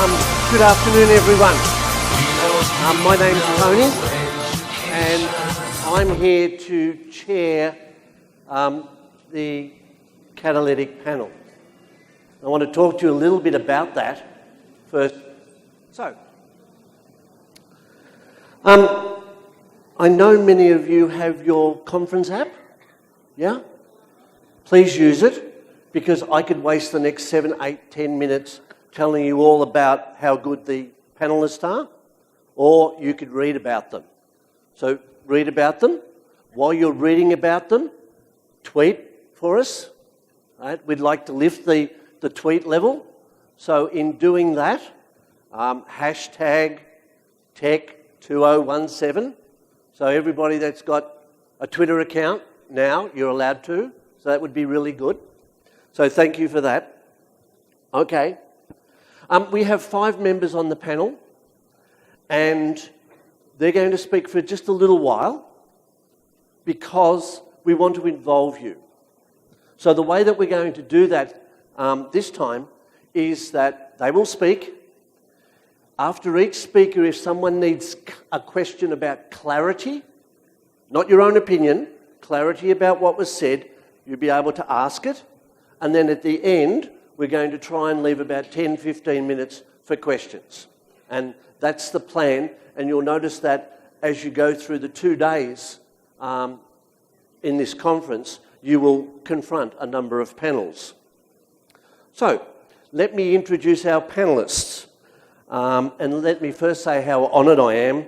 Good afternoon, everyone. My name's Tony, and I'm here to chair the catalytic panel. I want to talk to you a little bit about that first. So, I know many of you have your conference app, yeah? Please use it, because I could waste the next 7, 8, 10 minutes telling you all about how good the panellists are, or you could read about them. So read about them. While you're reading about them, tweet for us. Right? We'd like to lift the tweet level. So in doing that, hashtag Tech2017. So everybody that's got a Twitter account now, you're allowed to. So that would be really good. So thank you for that. Okay. We have 5 members on the panel, and they're going to speak for just a little while because we want to involve you. So the way that we're going to do that this time is that they will speak. After each speaker, if someone needs a question about clarity, not your own opinion, clarity about what was said, you'll be able to ask it. And then at the end, we're going to try and leave about 10, 15 minutes for questions. And that's the plan. And you'll notice that as you go through the 2 days in this conference, you will confront a number of panels. So, let me introduce our panellists. And let me first say how honoured I am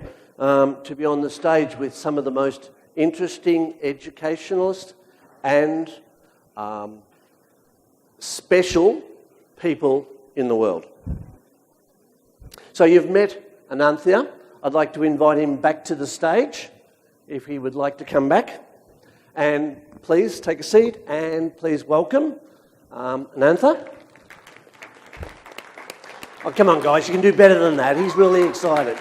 to be on the stage with some of the most interesting educationalists and special people in the world. So you've met Anantha. I'd like to invite him back to the stage, if he would like to come back. And please take a seat, and please welcome Anantha. Oh, come on, guys, you can do better than that. He's really excited.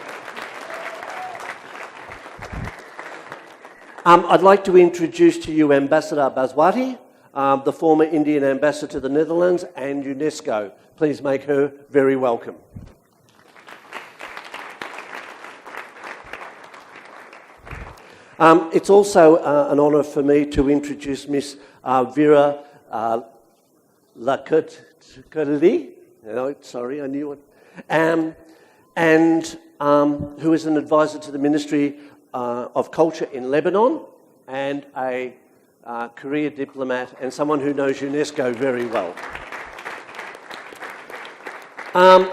I'd like to introduce to you Ambassador Bhaswati, the former Indian ambassador to the Netherlands and UNESCO. Please make her very welcome. It's also an honour for me to introduce Miss Vera Lacoeuilhe. No, sorry, I knew it. And who is an advisor to the Ministry of Culture in Lebanon, and a career diplomat, and someone who knows UNESCO very well.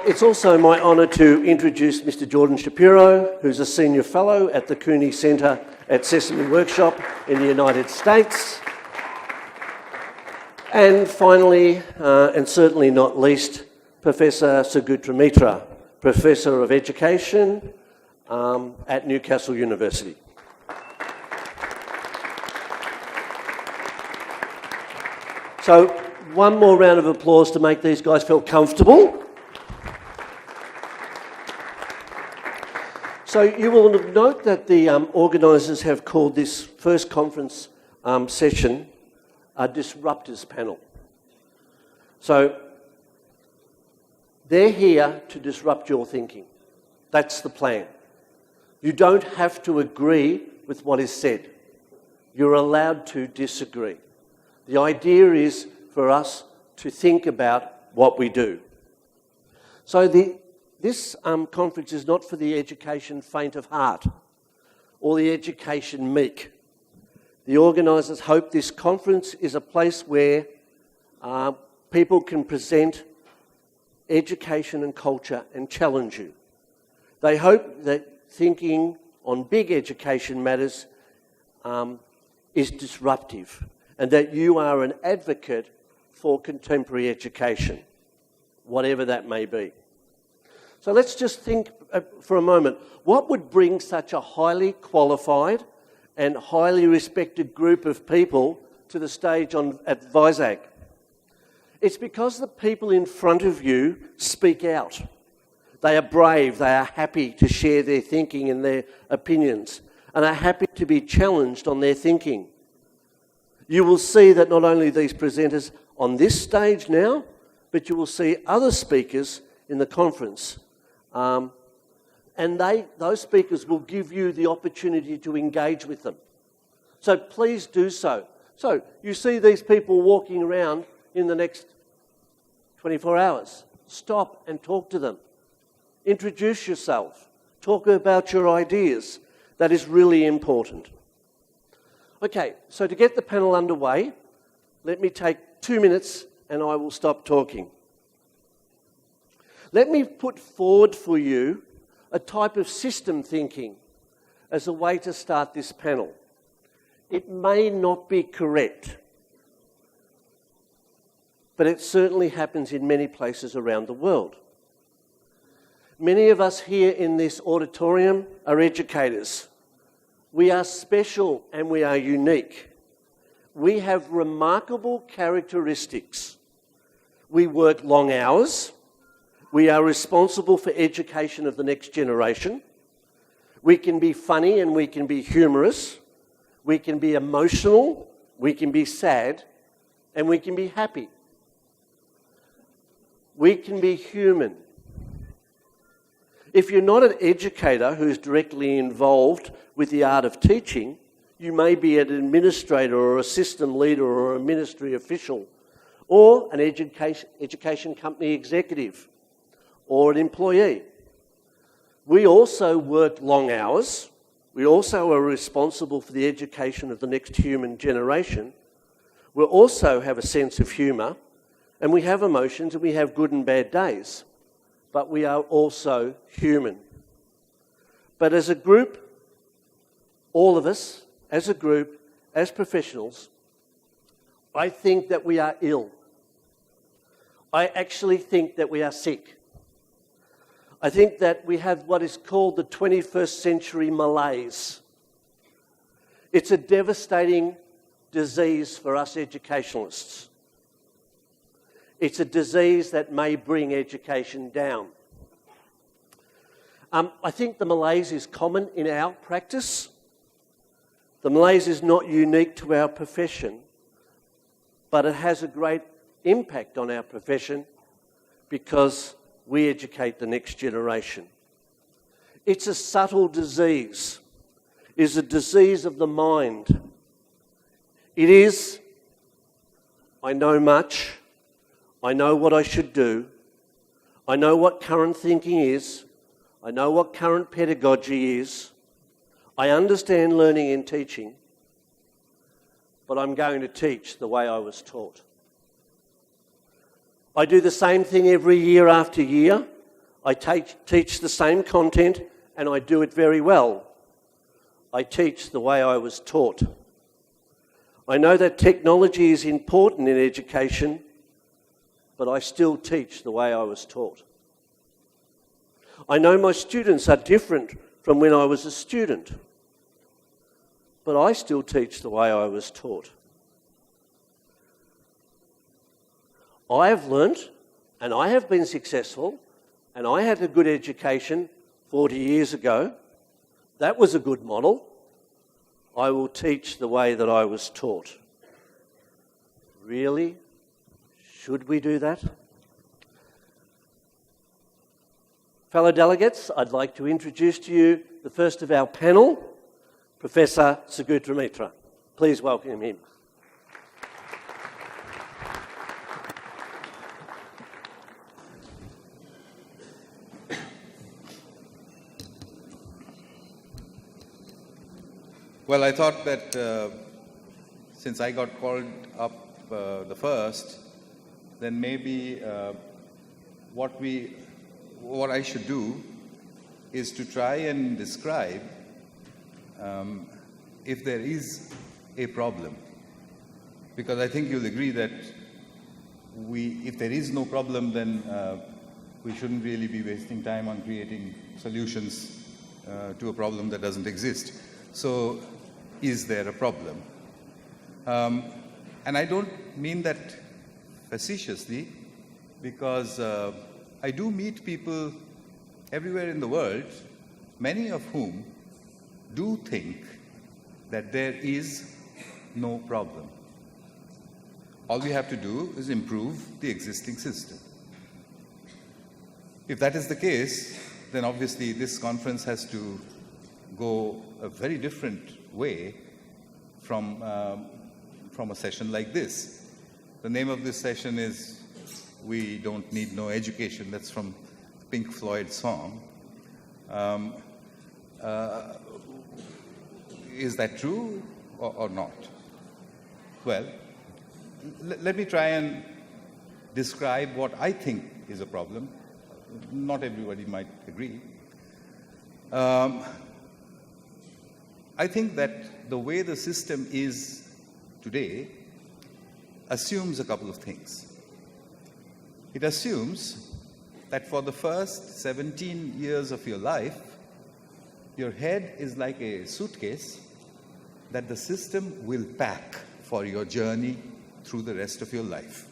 It's also my honour to introduce Mr. Jordan Shapiro, who's a senior fellow at the Cooney Centre at Sesame Workshop in the United States. And finally, and certainly not least, Professor Sugata Mitra, Professor of Education at Newcastle University. So, one more round of applause to make these guys feel comfortable. So you will note that the organisers have called this first conference session a Disruptors panel. So they're here to disrupt your thinking. That's the plan. You don't have to agree with what is said. You're allowed to disagree. The idea is for us to think about what we do. So this conference is not for the education faint of heart or the education meek. The organisers hope this conference is a place where people can present education and culture and challenge you. They hope that thinking on big education matters is disruptive, and that you are an advocate for contemporary education, whatever that may be. So let's just think for a moment, what would bring such a highly qualified and highly respected group of people to the stage at Vizag? It's because the people in front of you speak out. They are brave, they are happy to share their thinking and their opinions, and are happy to be challenged on their thinking. You will see that not only these presenters on this stage now, but you will see other speakers in the conference. And those speakers will give you the opportunity to engage with them. So please do so. So you see these people walking around in the next 24 hours. Stop and talk to them. Introduce yourself. Talk about your ideas. That is really important. Okay, so to get the panel underway, let me take 2 minutes and I will stop talking. Let me put forward for you a type of system thinking as a way to start this panel. It may not be correct, but it certainly happens in many places around the world. Many of us here in this auditorium are educators. We are special and we are unique. We have remarkable characteristics. We work long hours. We are responsible for education of the next generation. We can be funny and we can be humorous. We can be emotional. We can be sad. And we can be happy. We can be human. If you're not an educator who's directly involved with the art of teaching, you may be an administrator or a system leader or a ministry official or an education company executive or an employee. We also work long hours. We also are responsible for the education of the next human generation. We also have a sense of humour, and we have emotions, and we have good and bad days. But we are also human. But as a group, all of us, as a group, as professionals, I think that we are ill. I actually think that we are sick. I think that we have what is called the 21st century malaise. It's a devastating disease for us educationalists. It's a disease that may bring education down. I think the malaise is common in our practice. The malaise is not unique to our profession, but it has a great impact on our profession because we educate the next generation. It's a subtle disease. It is a disease of the mind. It is, I know much, I know what I should do, I know what current thinking is, I know what current pedagogy is, I understand learning and teaching, but I'm going to teach the way I was taught. I do the same thing every year after year. I teach the same content and I do it very well. I teach the way I was taught. I know that technology is important in education, but I still teach the way I was taught. I know my students are different from when I was a student, but I still teach the way I was taught. I have learnt, and I have been successful, and I had a good education 40 years ago. That was a good model. I will teach the way that I was taught. Really? Should we do that? Fellow delegates, I'd like to introduce to you the first of our panel, Professor Sugata Mitra. Please welcome him. Well, I thought that since I got called up the first, then maybe what I should do is to try and describe if there is a problem. Because I think you'll agree that if there is no problem, then we shouldn't really be wasting time on creating solutions to a problem that doesn't exist. So, is there a problem? And I don't mean that facetiously, because I do meet people everywhere in the world, many of whom do think that there is no problem. All we have to do is improve the existing system. If that is the case, then obviously this conference has to go a very different way from a session like this. The name of this session is "We Don't Need No Education." That's from Pink Floyd song. Is that true or not? Well, let me try and describe what I think is a problem. Not everybody might agree. I think that the way the system is today assumes a couple of things. It assumes that for the first 17 years of your life, your head is like a suitcase that the system will pack for your journey through the rest of your life.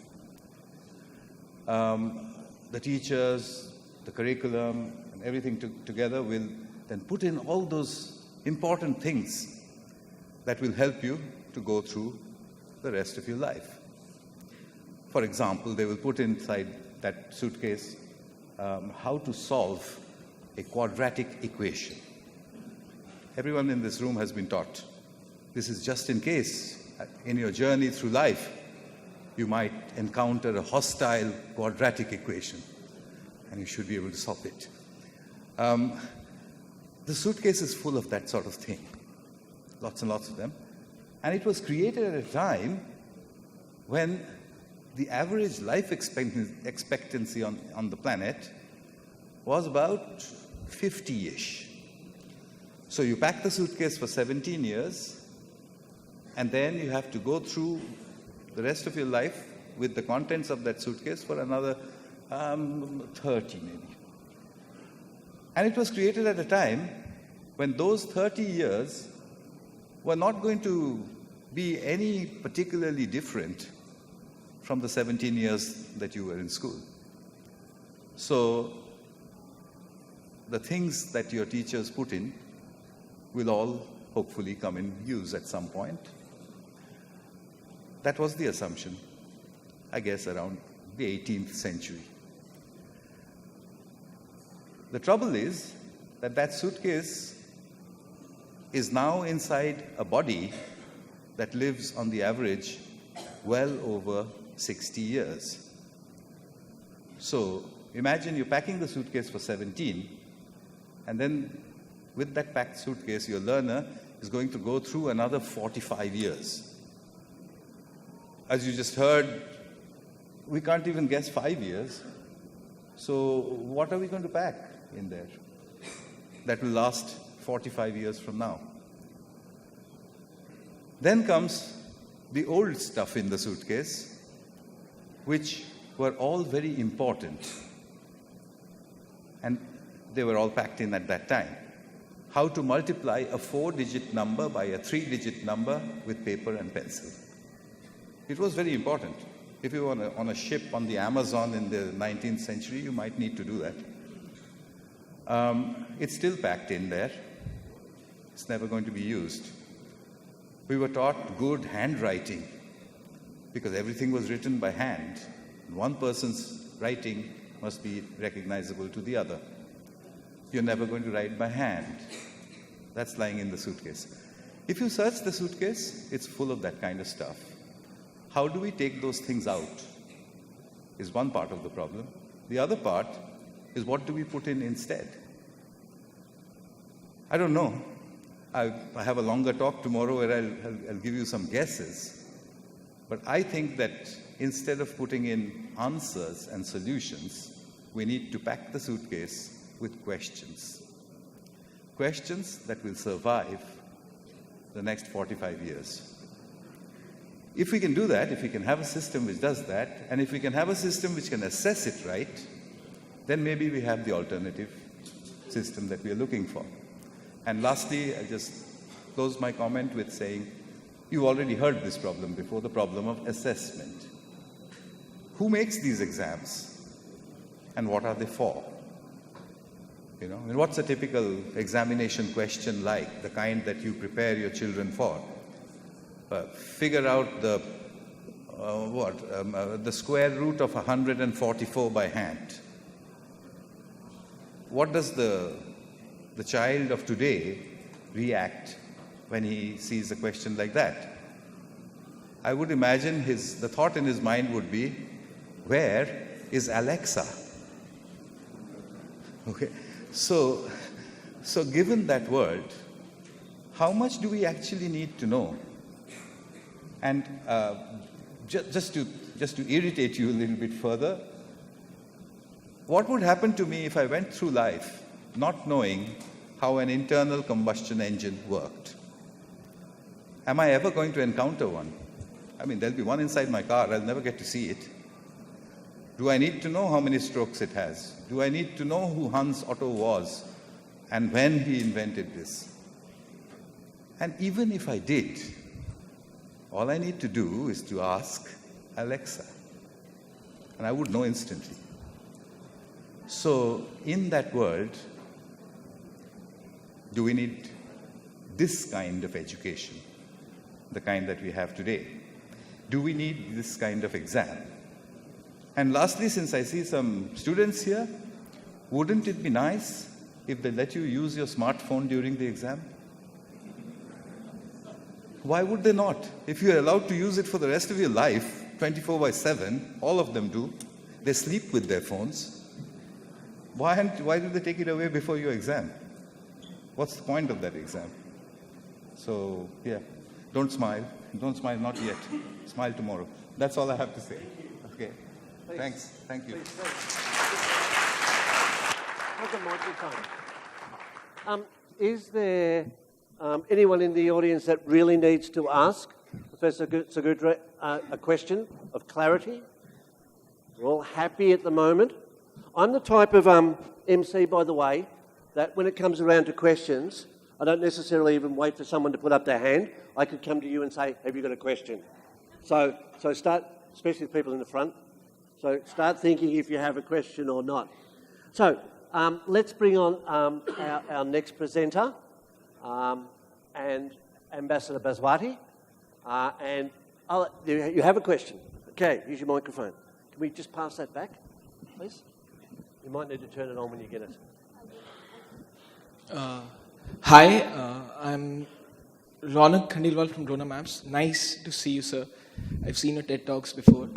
The teachers, the curriculum, and everything together will then put in all those important things that will help you to go through the rest of your life. For example, they will put inside that suitcase how to solve a quadratic equation. Everyone in this room has been taught. This is just in case in your journey through life you might encounter a hostile quadratic equation, and you should be able to solve it. The suitcase is full of that sort of thing, lots and lots of them. And it was created at a time when the average life expectancy on the planet was about 50-ish. So you pack the suitcase for 17 years, and then you have to go through the rest of your life with the contents of that suitcase for another 30 maybe. And it was created at a time when those 30 years were not going to be any particularly different from the 17 years that you were in school. So the things that your teachers put in will all hopefully come in use at some point. That was the assumption, I guess, around the 18th century. The trouble is that that suitcase is now inside a body that lives on the average well over 60 years. So imagine you're packing the suitcase for 17, and then with that packed suitcase, your learner is going to go through another 45 years. As you just heard, we can't even guess 5 years. So what are we going to pack in there that will last 45 years from now? Then comes the old stuff in the suitcase, which were all very important. And they were all packed in at that time. How to multiply a 4-digit number by a 3-digit number with paper and pencil. It was very important. If you were on a ship on the Amazon in the 19th century, you might need to do that. It's still packed in there. It's never going to be used. We were taught good handwriting because everything was written by hand. One person's writing must be recognizable to the other. You're never going to write by hand. That's lying in the suitcase. If you search the suitcase, it's full of that kind of stuff. How do we take those things out is one part of the problem. The other part is what do we put in instead? I don't know. I have a longer talk tomorrow where I'll give you some guesses. But I think that instead of putting in answers and solutions, we need to pack the suitcase with questions. Questions that will survive the next 45 years. If we can do that, if we can have a system which does that, and if we can have a system which can assess it right, then maybe we have the alternative system that we are looking for. And lastly, I'll just close my comment with saying, you've already heard this problem before, the problem of assessment. Who makes these exams? And what are they for? You know, and what's a typical examination question like, the kind that you prepare your children for? Figure out the square root of 144 by hand. what does the child of today react when he sees a question like that? I would imagine the thought in his mind would be, where is Alexa? Okay, so given that world, how much do we actually need to know? And just to irritate you a little bit further, what would happen to me if I went through life not knowing how an internal combustion engine worked? Am I ever going to encounter one? I mean, there'll be one inside my car. I'll never get to see it. Do I need to know how many strokes it has? Do I need to know who Hans Otto was and when he invented this? And even if I did, all I need to do is to ask Alexa, and I would know instantly. So in that world, do we need this kind of education, the kind that we have today? Do we need this kind of exam? And lastly, since I see some students here, wouldn't it be nice if they let you use your smartphone during the exam? Why would they not? If you're allowed to use it for the rest of your life, 24/7, all of them do, they sleep with their phones. Why do they take it away before your exam? What's the point of that exam? So, yeah, don't smile. Don't smile, not yet. Smile tomorrow. That's all I have to say. Okay. Thanks. Thank you. Is there anyone in the audience that really needs to ask Professor Sugata a question of clarity? We're all happy at the moment. I'm the type of MC, by the way, that when it comes around to questions, I don't necessarily even wait for someone to put up their hand. I could come to you and say, have you got a question? So start, especially the people in the front, so start thinking if you have a question or not. So let's bring on our next presenter, and Ambassador Bhaswati. And you have a question. Okay, use your microphone. Can we just pass that back, please? You might need to turn it on when you get it. Hi, I'm Ronak Khandilwal from Drona Maps. Nice to see you, sir. I've seen your TED Talks before.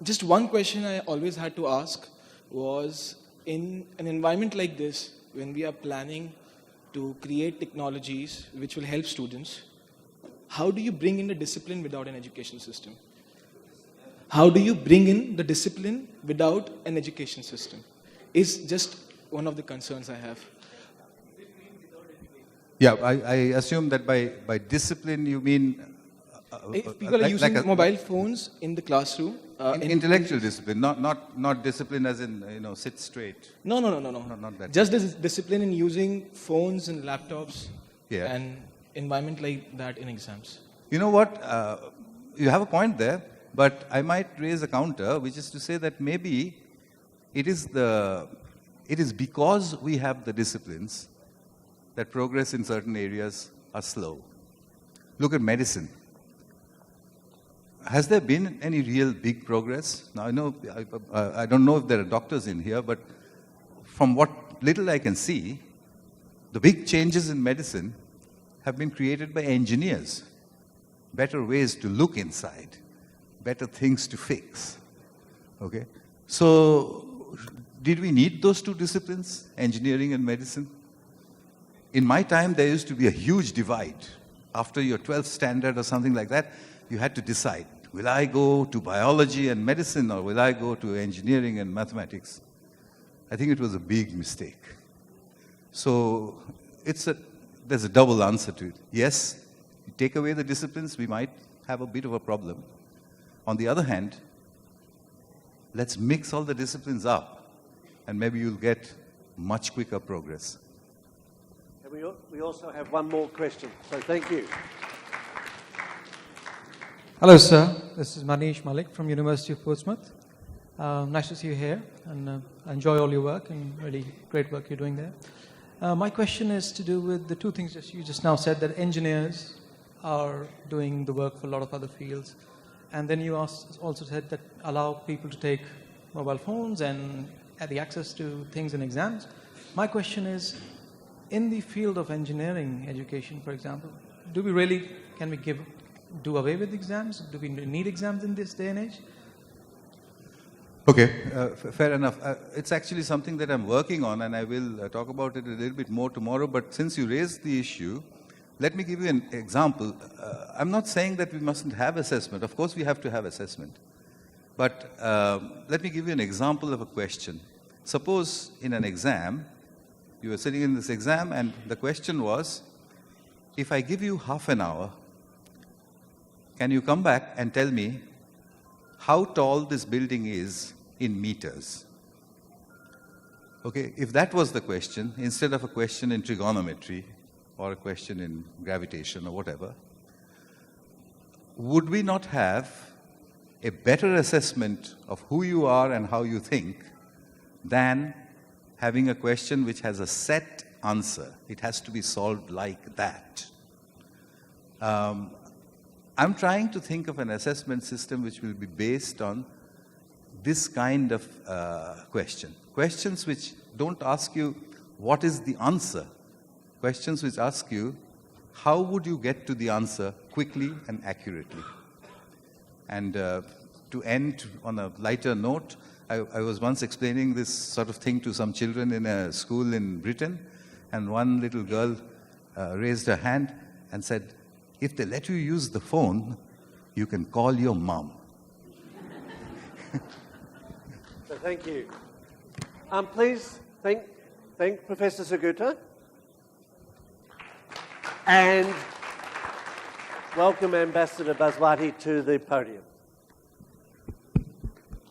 Just one question I always had to ask was, in an environment like this, when we are planning to create technologies which will help students, how do you bring in the discipline without an education system? How do you bring in the discipline without an education system? Is just one of the concerns I have. Yeah, I assume that by discipline you mean... if people are using mobile phones in the classroom... intellectual discipline, not discipline as in, sit straight. No. Not that. Just this discipline in using phones and laptops, yeah, and environment like that in exams. You know what? You have a point there, but I might raise a counter, which is to say that maybe it is because we have the disciplines that progress in certain areas are slow. Look at medicine. Has there been any real big progress? Now, I don't know if there are doctors in here, but from what little I can see, the big changes in medicine have been created by engineers. Better ways to look inside, better things to fix. Okay? So, did we need those two disciplines, engineering and medicine? In my time, there used to be a huge divide. After your 12th standard or something like that, you had to decide, will I go to biology and medicine or will I go to engineering and mathematics? I think it was a big mistake. So there's a double answer to it. Yes, you take away the disciplines, we might have a bit of a problem. On the other hand, let's mix all the disciplines up and maybe you'll get much quicker progress. We also have one more question, so thank you. Hello, sir. This is Manish Malik from University of Portsmouth. Nice to see you here, and I enjoy all your work and really great work you're doing there. My question is to do with the two things that you just now said, that engineers are doing the work for a lot of other fields, and then you also said that allow people to take mobile phones and the access to things in exams. My question is, in the field of engineering education, for example, can we do away with exams? Do we need exams in this day and age? Okay, fair enough. It's actually something that I'm working on, and I will talk about it a little bit more tomorrow. But since you raised the issue, let me give you an example. I'm not saying that we mustn't have assessment. Of course, we have to have assessment. But let me give you an example of a question. Suppose in an exam, you were sitting in this exam, and the question was, if I give you half an hour, can you come back and tell me how tall this building is in meters? Okay, if that was the question, instead of a question in trigonometry or a question in gravitation or whatever, would we not have a better assessment of who you are and how you think than having a question which has a set answer? It has to be solved like that. I'm trying to think of an assessment system which will be based on this kind of question. Questions which don't ask you what is the answer. Questions which ask you how would you get to the answer quickly and accurately. And to end on a lighter note, I was once explaining this sort of thing to some children in a school in Britain, and one little girl raised her hand and said, if they let you use the phone, you can call your mom. So thank you. Please thank Professor Sugata. And welcome Ambassador Bhaswati to the podium.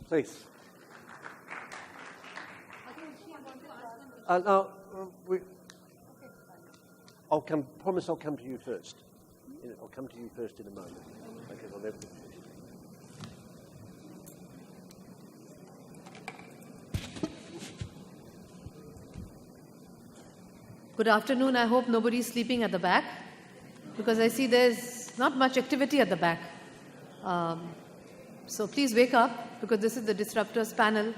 Please. Promise I'll come to you first. I'll come to you first in a moment. Okay, I'll never... Good afternoon. I hope nobody's sleeping at the back, because I see there's not much activity at the back. So please wake up, because this is the Disruptors panel.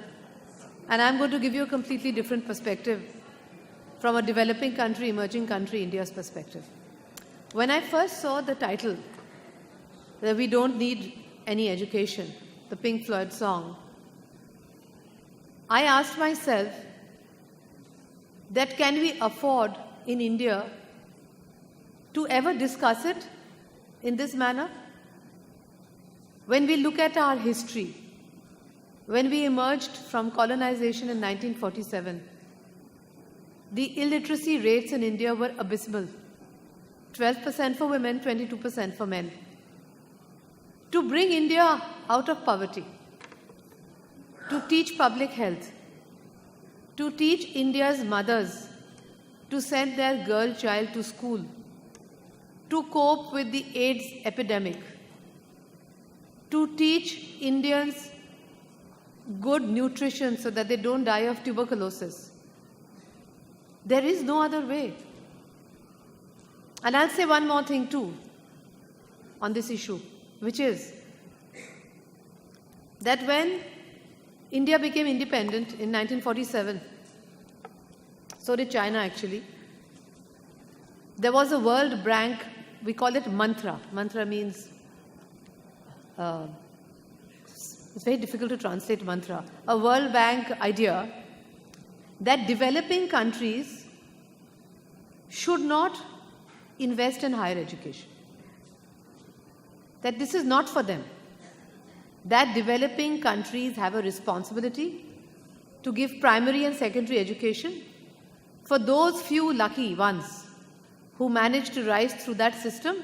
And I'm going to give you a completely different perspective from a developing country, emerging country, India's perspective. When I first saw the title, that we don't need any education, the Pink Floyd song, I asked myself that can we afford in India to ever discuss it in this manner? When we look at our history, when we emerged from colonization in 1947, the illiteracy rates in India were abysmal. 12% for women, 22% for men. To bring India out of poverty, to teach public health, to teach India's mothers to send their girl child to school, to cope with the AIDS epidemic, to teach Indians good nutrition so that they don't die of tuberculosis. There is no other way. And I'll say one more thing too on this issue, which is that when India became independent in 1947, so did China actually, there was a World Bank, we call it mantra. Mantra means, it's very difficult to translate mantra. A World Bank idea that developing countries should not invest in higher education. That this is not for them. That developing countries have a responsibility to give primary and secondary education for those few lucky ones who manage to rise through that system.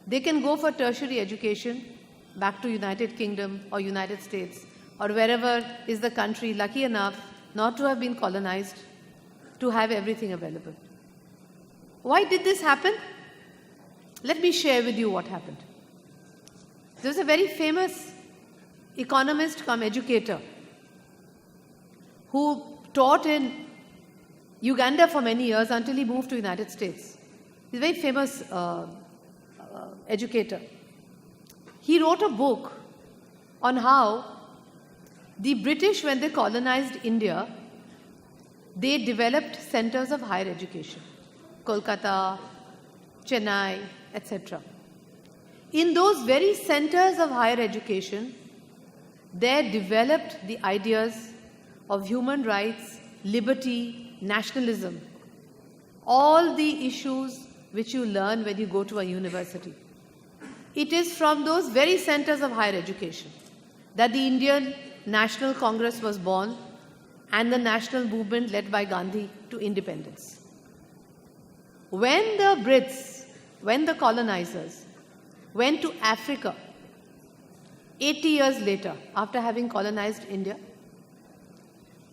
They can go for tertiary education back to United Kingdom or United States or wherever is the country lucky enough not to have been colonized, to have everything available. Why did this happen? Let me share with you what happened. There was a very famous economist come educator who taught in Uganda for many years until he moved to the United States. He's a very famous educator. He wrote a book on how the British, when they colonized India, they developed centers of higher education, Kolkata, Chennai, etc. In those very centers of higher education, they developed the ideas of human rights, liberty, nationalism, all the issues which you learn when you go to a university. It is from those very centers of higher education that the Indian National Congress was born and the national movement led by Gandhi to independence. When the Brits, when the colonizers went to Africa 80 years later after having colonized India,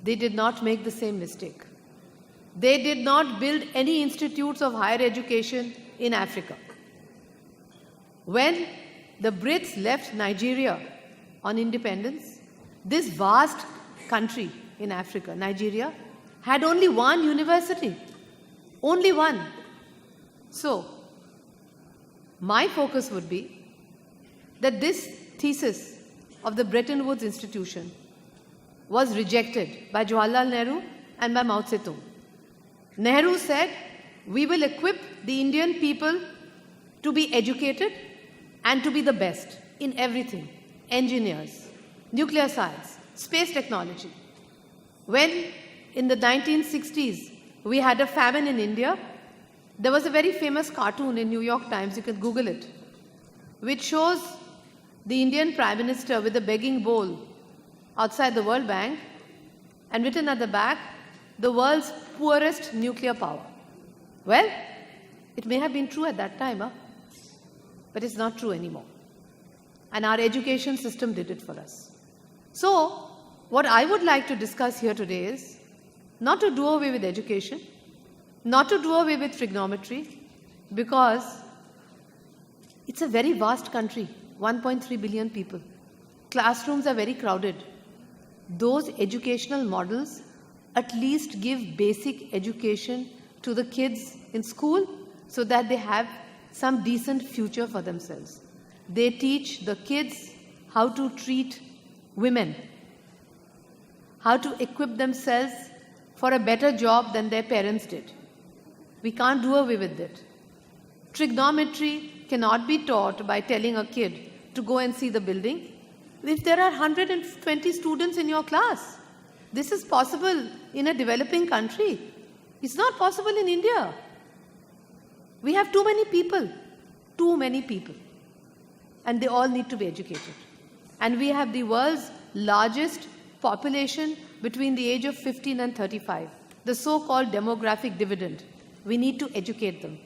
they did not make the same mistake. They did not build any institutes of higher education in Africa. When the Brits left Nigeria on independence, this vast country in Africa, Nigeria, had only one university. Only one. So, my focus would be that this thesis of the Bretton Woods institution was rejected by Jawaharlal Nehru and by Mao Zedong. Nehru said, we will equip the Indian people to be educated and to be the best in everything. Engineers, nuclear science, space technology. When in the 1960s we had a famine in India, there was a very famous cartoon in New York Times, you can Google it, which shows the Indian Prime Minister with a begging bowl outside the World Bank and written at the back, the world's poorest nuclear power. Well, it may have been true at that time, but it's not true anymore. And our education system did it for us. So, what I would like to discuss here today is not to do away with education, not to do away with trigonometry, because it's a very vast country, 1.3 billion people. Classrooms are very crowded. Those educational models at least give basic education to the kids in school so that they have some decent future for themselves. They teach the kids how to treat women, how to equip themselves for a better job than their parents did. We can't do away with it. Trigonometry cannot be taught by telling a kid to go and see the building if there are 120 students in your class. This is possible in a developing country. It's not possible in India. We have too many people, and they all need to be educated. And we have the world's largest population between the age of 15 and 35, the so-called demographic dividend. We need to educate them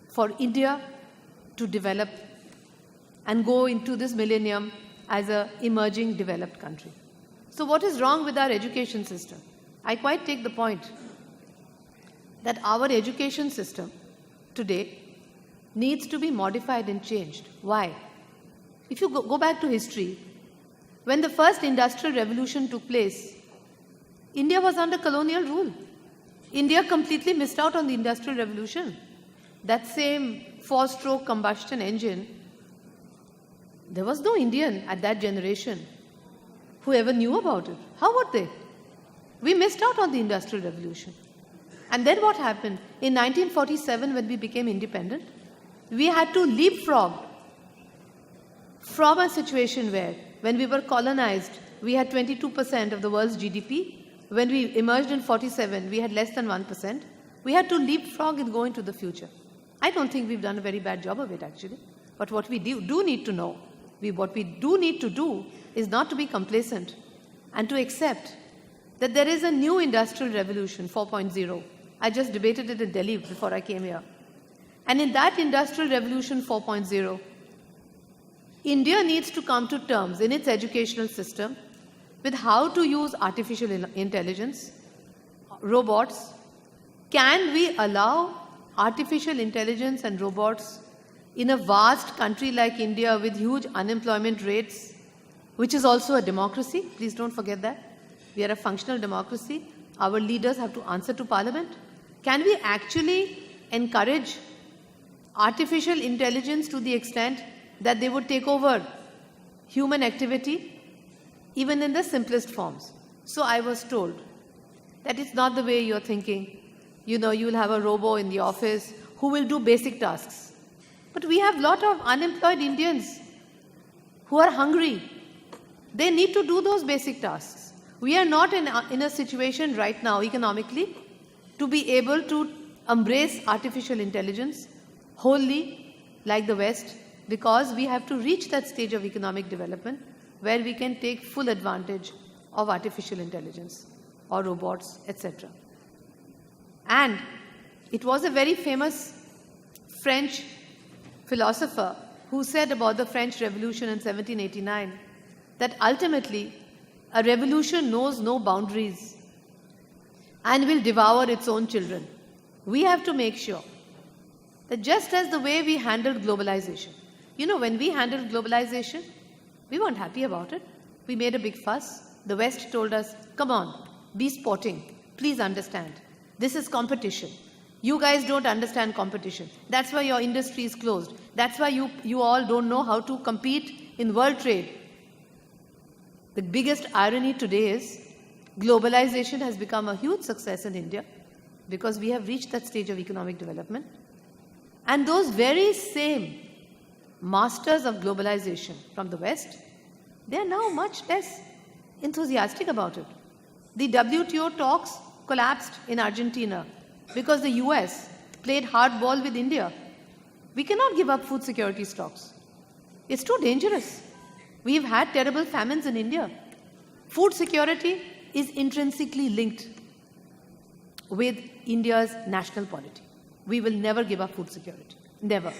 for India to develop and go into this millennium as an emerging developed country. So what is wrong with our education system? I quite take the point that our education system today needs to be modified and changed. Why? If you go back to history, when the first industrial revolution took place, India was under colonial rule. India completely missed out on the industrial revolution. That same 4-stroke combustion engine, there was no Indian at that generation who ever knew about it. How would they? We missed out on the industrial revolution. And then what happened? In 1947, when we became independent, we had to leapfrog from a situation where, when we were colonized, we had 22% of the world's GDP. When we emerged in 47, we had less than 1%. We had to leapfrog and go into the future. I don't think we've done a very bad job of it, actually. But what we do need to know, what we do need to do is not to be complacent and to accept that there is a new industrial revolution, 4.0. I just debated it in Delhi before I came here. And in that industrial revolution 4.0, India needs to come to terms in its educational system with how to use artificial intelligence, robots. Can we allow artificial intelligence and robots in a vast country like India with huge unemployment rates, which is also a democracy? Please don't forget that. We are a functional democracy. Our leaders have to answer to Parliament. Can we actually encourage artificial intelligence to the extent that they would take over human activity, even in the simplest forms? So I was told that it's not the way you're thinking. You know, you'll have a robo in the office who will do basic tasks. But we have a lot of unemployed Indians who are hungry. They need to do those basic tasks. We are not in a situation right now economically to be able to embrace artificial intelligence wholly like the West, because we have to reach that stage of economic development where we can take full advantage of artificial intelligence or robots, etc. And it was a very famous French philosopher who said about the French Revolution in 1789 that ultimately a revolution knows no boundaries and will devour its own children. We have to make sure that just as the way we handled globalization, you know, when we handled globalization, we weren't happy about it. We made a big fuss. The West told us, come on, be sporting. Please understand. This is competition. You guys don't understand competition. That's why your industry is closed. That's why you all don't know how to compete in world trade. The biggest irony today is globalization has become a huge success in India because we have reached that stage of economic development. And those very same masters of globalization from the West, they are now much less enthusiastic about it. The WTO talks collapsed in Argentina because the US played hardball with India. We cannot give up food security stocks. It's too dangerous. We've had terrible famines in India. Food security is intrinsically linked with India's national polity. We will never give up food security. Never.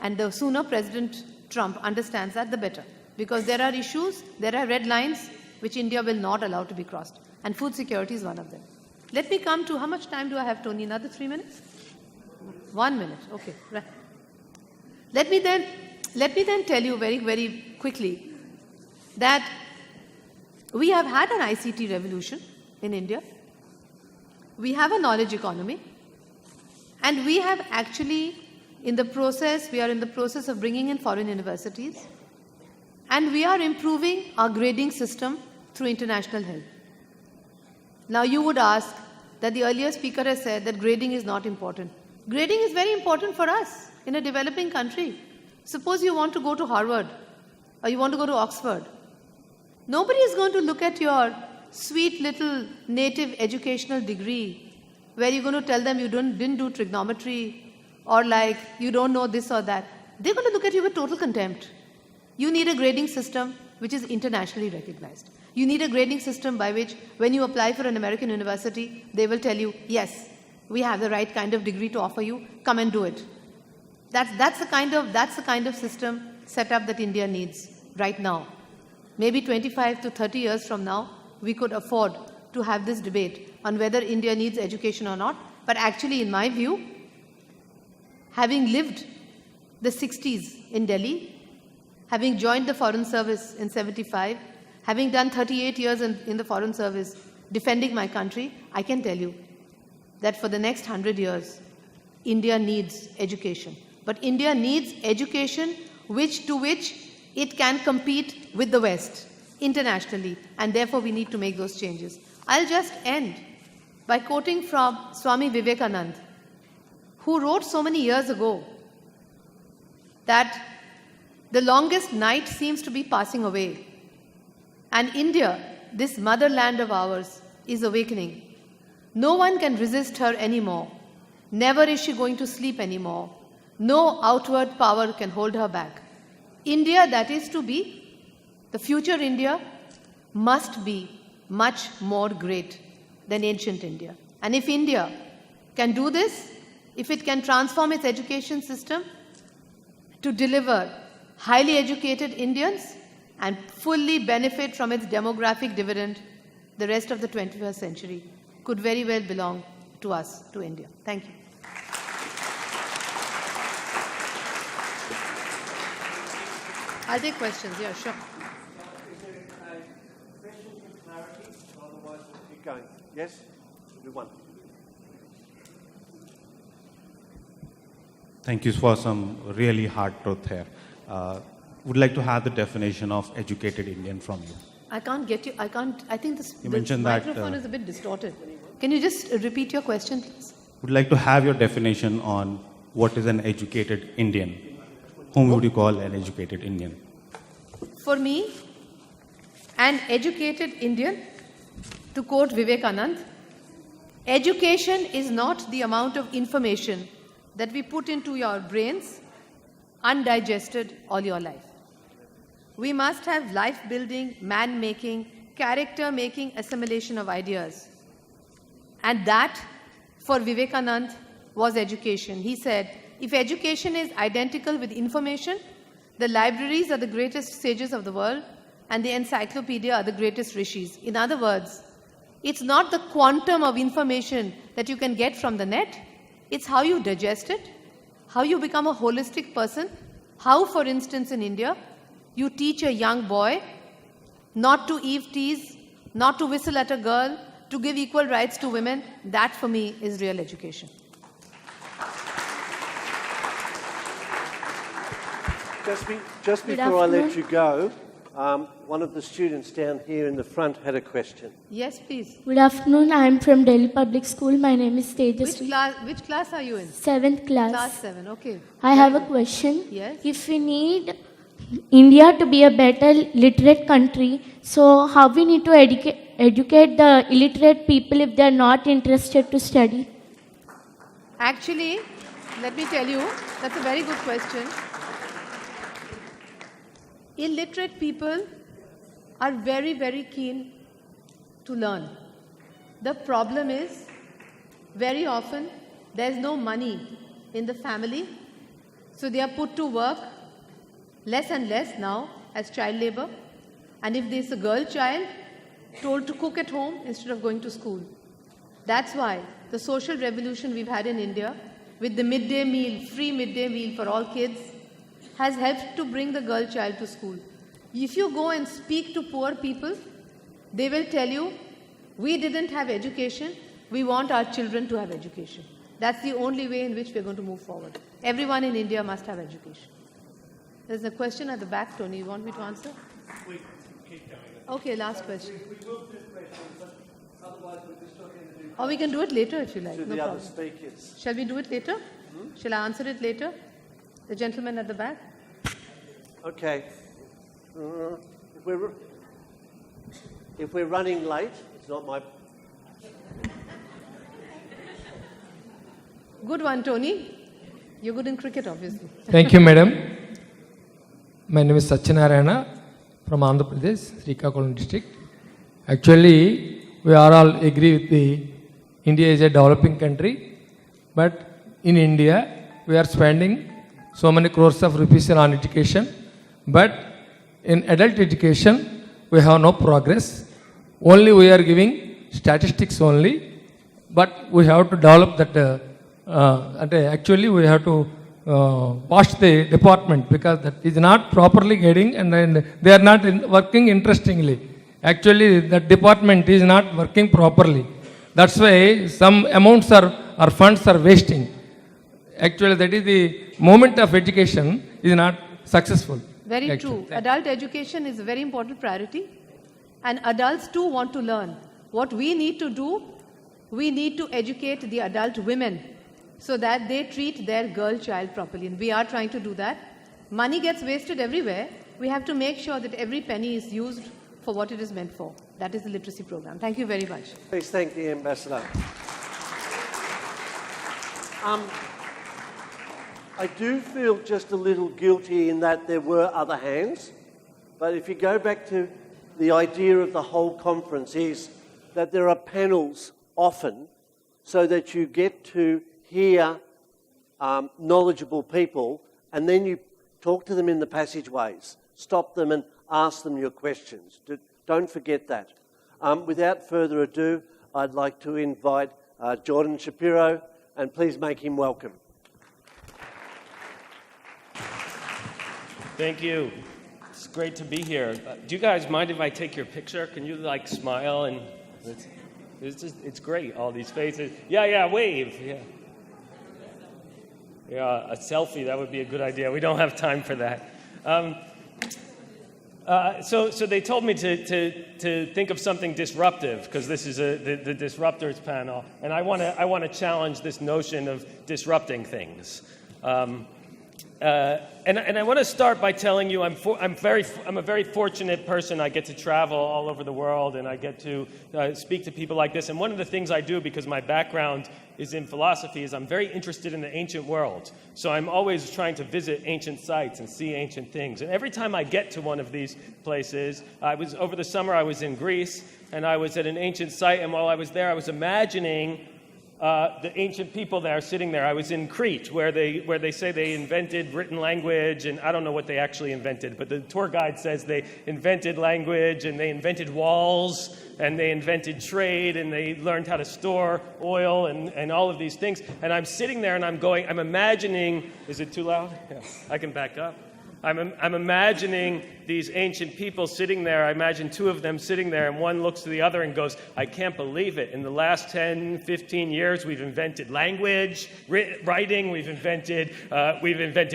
And the sooner President Trump understands that, the better. Because there are issues, there are red lines which India will not allow to be crossed. And food security is one of them. Let me come to, how much time do I have, Tony? Another 3 minutes? 1 minute, okay. Right. Let me then tell you very, very quickly that we have had an ICT revolution in India. We have a knowledge economy. And we have actually, we are in the process of bringing in foreign universities. And we are improving our grading system through international help. Now you would ask that the earlier speaker has said that grading is not important. Grading is very important for us in a developing country. Suppose you want to go to Harvard or you want to go to Oxford. Nobody is going to look at your sweet little native educational degree where you're going to tell them you didn't do trigonometry or like you don't know this or that. They're going to look at you with total contempt. You need a grading system which is internationally recognized. You need a grading system by which when you apply for an American university, they will tell you, yes, we have the right kind of degree to offer you, come and do it. That's the kind of system setup that India needs right now. Maybe 25 to 30 years from now, we could afford to have this debate on whether India needs education or not. But actually, in my view, having lived the 60s in Delhi, having joined the Foreign Service in 75, having done 38 years in the Foreign Service, defending my country, I can tell you that for the next 100 years, India needs education. But India needs education to which it can compete with the West internationally, and therefore we need to make those changes. I'll just end by quoting from Swami Vivekananda, who wrote so many years ago that the longest night seems to be passing away. And India, this motherland of ours, is awakening. No one can resist her anymore. Never is she going to sleep anymore. No outward power can hold her back. India that is to be, the future India, must be much more great than ancient India. And if India can do this, if it can transform its education system to deliver highly educated Indians and fully benefit from its demographic dividend, the rest of the 21st century could very well belong to us, to India. Thank you. I'll take questions. Yeah, sure. Is there a question for clarity? Otherwise, we'll keep going. Yes? We'll do one. Thank you for some really hard truth here. Would like to have the definition of educated Indian from you. I can't get you. I think the mentioned that, microphone is a bit distorted. Can you just repeat your question, please? Would like to have your definition on what is an educated Indian. Whom would you call an educated Indian? For me, an educated Indian, to quote Vivekananda, education is not the amount of information that we put into your brains undigested all your life. We must have life-building, man-making, character-making assimilation of ideas. And that, for Vivekananda, was education. He said, if education is identical with information, the libraries are the greatest sages of the world and the encyclopedia are the greatest rishis. In other words, it's not the quantum of information that you can get from the net, it's how you digest it, how you become a holistic person, how, for instance, in India, you teach a young boy not to Eve tease, not to whistle at a girl, to give equal rights to women. That, for me, is real education. Just before I let you go, one of the students down here in the front had a question. Yes, please. Good afternoon. I am from Delhi Public School. My name is Tejaswi. Which class are you in? 7th class. Class 7, okay. I have a question. Yes. If we need India to be a better literate country, so how we need to educate the illiterate people if they are not interested to study? Actually, let me tell you, that's a very good question. Illiterate people are very, very keen to learn. The problem is, very often, there's no money in the family, so they are put to work less and less now as child labor. And if there's a girl child, told to cook at home instead of going to school. That's why the social revolution we've had in India, with the midday meal, free midday meal for all kids, has helped to bring the girl child to school. If you go and speak to poor people, they will tell you, we didn't have education, we want our children to have education. That's the only way in which we're going to move forward. Everyone in India must have education. There's a question at the back, Tony. You want me to answer? We keep going. Okay, last question. We will do questions, but otherwise we're just not going to do. Or we can do it later if you like. To No the problem. other speakers. Shall we do it later? Shall I answer it later? The gentleman at the back. Okay. If we're running late, it's not my... Good one, Tony. You're good in cricket, obviously. Thank you, madam. My name is Satyanarayana from Andhra Pradesh, Srikakulam district. Actually, we are all agree with the India is a developing country, but in India, we are spending so many crores of rupees on education, but in adult education, we have no progress. Only we are giving statistics only, but we have to develop that. Actually, we have to wash the department because that is not properly getting and they are not working interestingly. Actually, that department is not working properly. That's why some amounts or funds are wasting. Actually, that is the moment of education is not successful. Very true. Adult education is a very important priority. And adults too want to learn. What we need to do, we need to educate the adult women so that they treat their girl child properly. And we are trying to do that. Money gets wasted everywhere. We have to make sure that every penny is used for what it is meant for. That is the literacy program. Thank you very much. Please thank the Ambassador. I do feel just a little guilty in that there were other hands, but if you go back to the idea of the whole conference is that there are panels often so that you get to hear knowledgeable people and then you talk to them in the passageways, stop them and ask them your questions. Don't forget that. Without further ado, I'd like to invite Jordan Shapiro, and please make him welcome. Thank you. It's great to be here. Do you guys mind if I take your picture? Can you like smile and it's great, all these faces. Yeah, wave. Yeah, a selfie, that would be a good idea. We don't have time for that. So they told me to think of something disruptive, because this is the Disruptors panel, and I want to challenge this notion of disrupting things. And I want to start by telling you I'm a very fortunate person. I get to travel all over the world, and I get to speak to people like this. And one of the things I do, because my background is in philosophy, is I'm very interested in the ancient world. So I'm always trying to visit ancient sites and see ancient things. And every time I get to one of these places, over the summer I was in Greece, and I was at an ancient site, and while I was there, I was imagining the ancient people there sitting there. I was in Crete, where they say they invented written language, and I don't know what they actually invented, but the tour guide says they invented language, and they invented walls, and they invented trade, and they learned how to store oil, and all of these things. And I'm sitting there, and I'm imagining, is it too loud? Yeah, I can back up. I'm imagining these ancient people sitting there. I imagine two of them sitting there, and one looks to the other and goes, I can't believe it. In the last 10, 15 years, we've invented language, writing, we've invented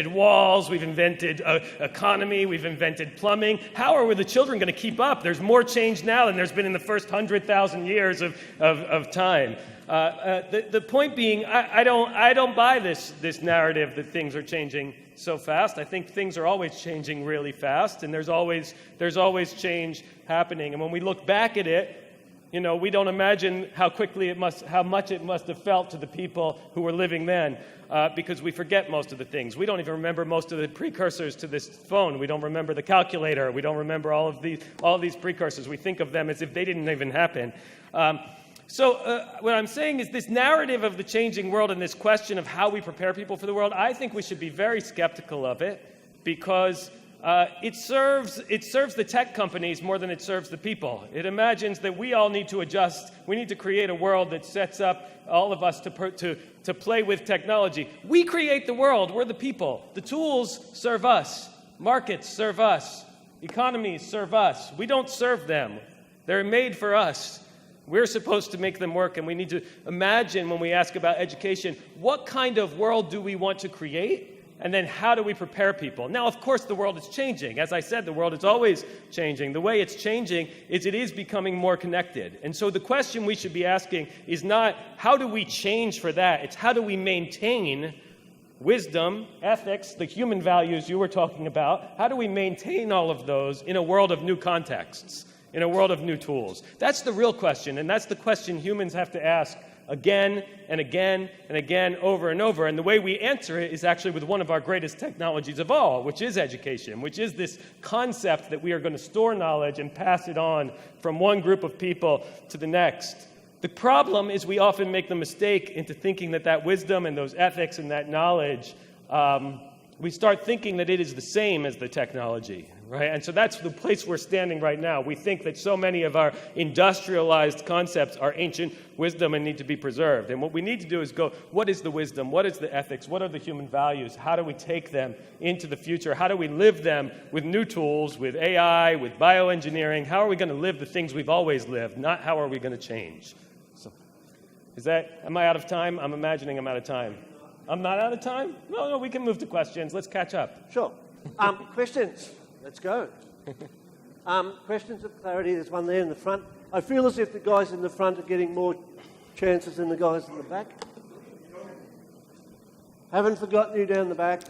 walls, we've invented economy, we've invented plumbing. How are the children going to keep up? There's more change now than there's been in the first 100,000 years of time. The point being, I don't buy this narrative that things are changing so fast. I think things are always changing really fast, and there's always change happening. And when we look back at it, we don't imagine how much it must have felt to the people who were living then, because we forget most of the things. We don't even remember most of the precursors to this phone. We don't remember the calculator. We don't remember all of these precursors. We think of them as if they didn't even happen. So what I'm saying is this narrative of the changing world and this question of how we prepare people for the world, I think we should be very skeptical of it, because it serves the tech companies more than it serves the people. It imagines that we all need to adjust. We need to create a world that sets up all of us to play with technology. We create the world. We're the people. The tools serve us. Markets serve us. Economies serve us. We don't serve them. They're made for us. We're supposed to make them work, and we need to imagine, when we ask about education, what kind of world do we want to create, and then how do we prepare people? Now, of course, the world is changing. As I said, the world is always changing. The way it's changing is it is becoming more connected. And so the question we should be asking is not, how do we change for that? It's how do we maintain wisdom, ethics, the human values you were talking about? How do we maintain all of those in a world of new contexts? In a world of new tools? That's the real question, and that's the question humans have to ask again and again and again, over and over. And the way we answer it is actually with one of our greatest technologies of all, which is education, which is this concept that we are going to store knowledge and pass it on from one group of people to the next. The problem is we often make the mistake into thinking that wisdom and those ethics and that knowledge, we start thinking that it is the same as the technology. Right? And so that's the place we're standing right now. We think that so many of our industrialized concepts are ancient wisdom and need to be preserved. And what we need to do is go, what is the wisdom? What is the ethics? What are the human values? How do we take them into the future? How do we live them with new tools, with AI, with bioengineering? How are we going to live the things we've always lived? Not how are we going to change? So, am I out of time? I'm imagining I'm out of time. I'm not out of time? No, we can move to questions. Let's catch up. Sure. Questions? Let's go. Questions of clarity. There's one there in the front. I feel as if the guys in the front are getting more chances than the guys in the back. Haven't forgotten you down the back.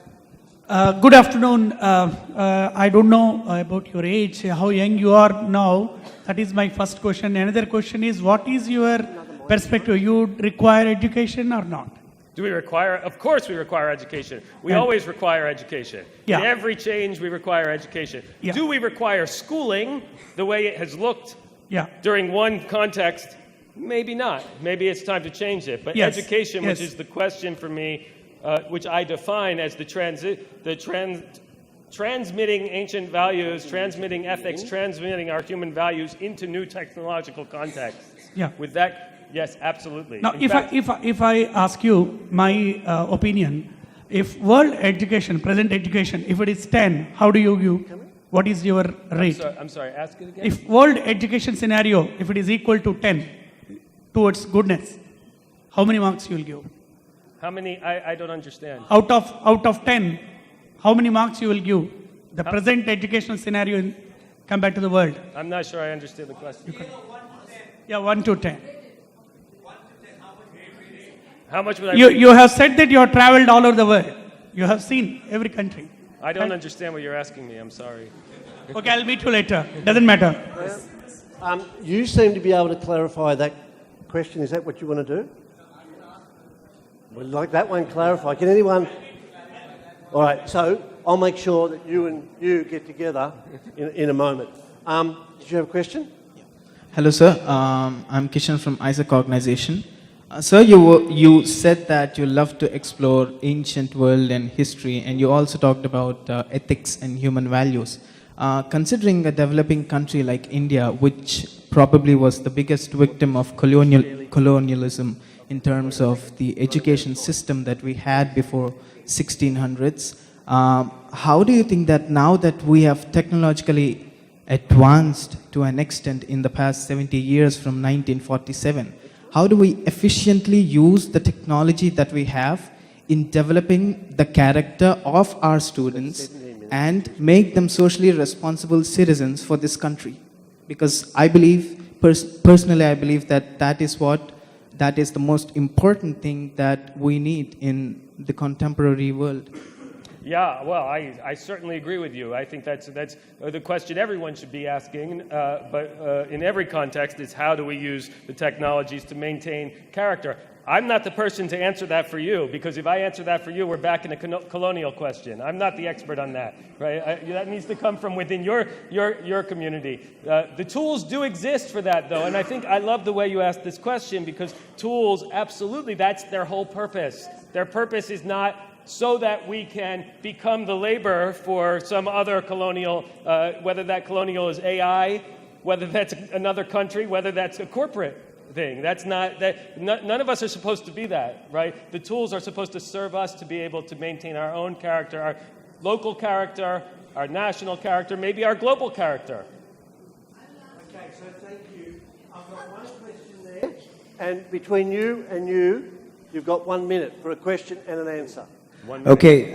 Good afternoon. I don't know about your age, how young you are now. That is my first question. Another question is, what is your perspective? You require education or not? Do we require? Of course we require education. We always require education. Yeah. In every change, we require education. Yeah. Do we require schooling the way it has looked during one context? Maybe not. Maybe it's time to change it. But education, which is the question for me, which I define as transmitting ancient values, transmitting ethics, transmitting our human values into new technological contexts. Yeah. With that, yes, absolutely. Now, if I ask you my opinion, if world education, present education, if it is 10, how do you give? What is your rate? I'm sorry, ask it again. If world education scenario, if it is equal to 10 towards goodness, how many marks you will give? How many? I don't understand. Out of 10, how many marks you will give? The present educational scenario compared to the world? I'm not sure I understand the question. Yeah, 1 to 10. How much would I You have said that you have traveled all over the world. You have seen every country. I don't understand what you're asking me. I'm sorry. Okay, I'll meet you later. Doesn't matter. You seem to be able to clarify that question. Is that what you want to do? We'd like that one clarified. Can anyone? All right, so I'll make sure that you and you get together in a moment. Did you have a question? Hello, sir. I'm Kishan from Isaac Organization. Sir, you said that you love to explore ancient world and history, and you also talked about ethics and human values. Considering a developing country like India, which probably was the biggest victim of colonialism in terms of the education system that we had before 1600s, how do you think that now that we have technologically advanced to an extent in the past 70 years from 1947, how do we efficiently use the technology that we have in developing the character of our students and make them socially responsible citizens for this country? Because I believe, personally I believe that is the most important thing that we need in the contemporary world. Yeah, well, I certainly agree with you. I think that's the question everyone should be asking, but in every context is how do we use the technologies to maintain character? I'm not the person to answer that for you, because if I answer that for you, we're back in a colonial question. I'm not the expert on that, right? That needs to come from within your community. The tools do exist for that, though, and I think I love the way you asked this question, because tools, absolutely, that's their whole purpose. Their purpose is not so that we can become the labor for some other colonial, whether that colonial is AI, whether that's another country, whether that's a corporate thing. That's not that. None of us are supposed to be that, right? The tools are supposed to serve us to be able to maintain our own character, our local character, our national character, maybe our global character. Okay, so thank you. I've got one question there, and between you and you've got 1 minute for a question and an answer. Okay,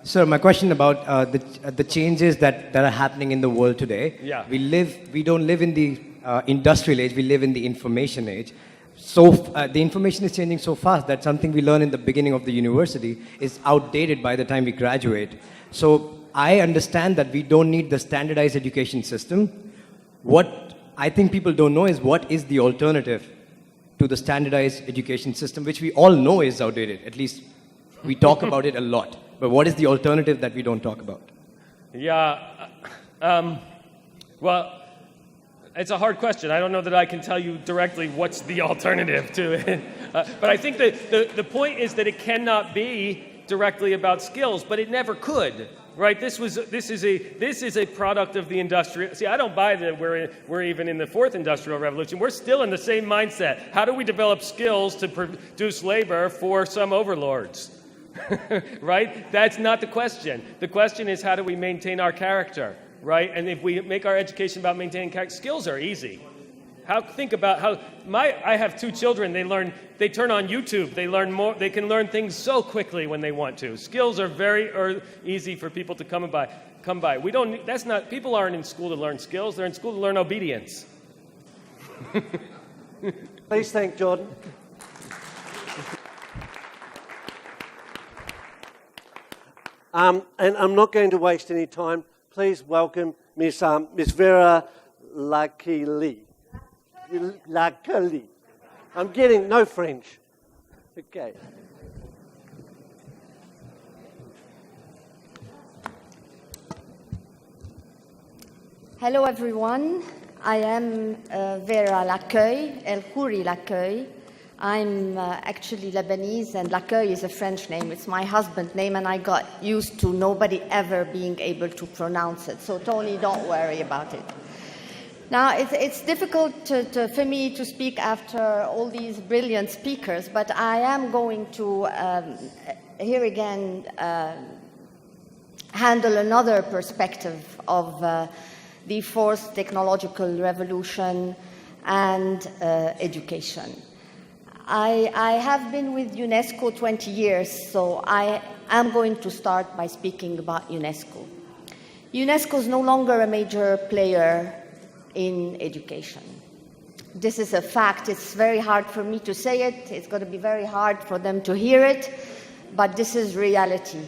sir, my question about the changes that are happening in the world today. Yeah. We don't live in the industrial age, we live in the information age. So the information is changing so fast that something we learn in the beginning of the university is outdated by the time we graduate. So I understand that we don't need the standardized education system. What I think people don't know is what is the alternative to the standardized education system, which we all know is outdated, at least we talk about it a lot, but what is the alternative that we don't talk about? Yeah, well, it's a hard question. I don't know that I can tell you directly what's the alternative to it. But I think that the point is that it cannot be directly about skills, but it never could, right? This is a product of the industrial. See, I don't buy that we're even in the fourth industrial revolution. We're still in the same mindset. How do we develop skills to produce labor for some overlords? Right? That's not the question. The question is, how do we maintain our character, right? And if we make our education about maintaining character, skills are easy. Think about how I have 2 children. They turn on YouTube. They learn more. They can learn things so quickly when they want to. Skills are very easy for people to come by. We don't. That's not. People aren't in school to learn skills. They're in school to learn obedience. Please thank Jordan. And I'm not going to waste any time. Please welcome Miss Vera Lacoeuilhe. Lacoeuilhe. I'm getting no French. Okay. Hello everyone. I am Vera Lacoeuilhe. I'm actually Lebanese, and Lacoeuilhe is a French name. It's my husband's name, and I got used to nobody ever being able to pronounce it. So Tony, don't worry about it. Now, it's difficult for me to speak after all these brilliant speakers, but I am going to, here again, handle another perspective of the fourth technological revolution and education. I have been with UNESCO 20 years, so I am going to start by speaking about UNESCO. UNESCO is no longer a major player in education. This is a fact. It's very hard for me to say it. It's going to be very hard for them to hear it, but this is reality.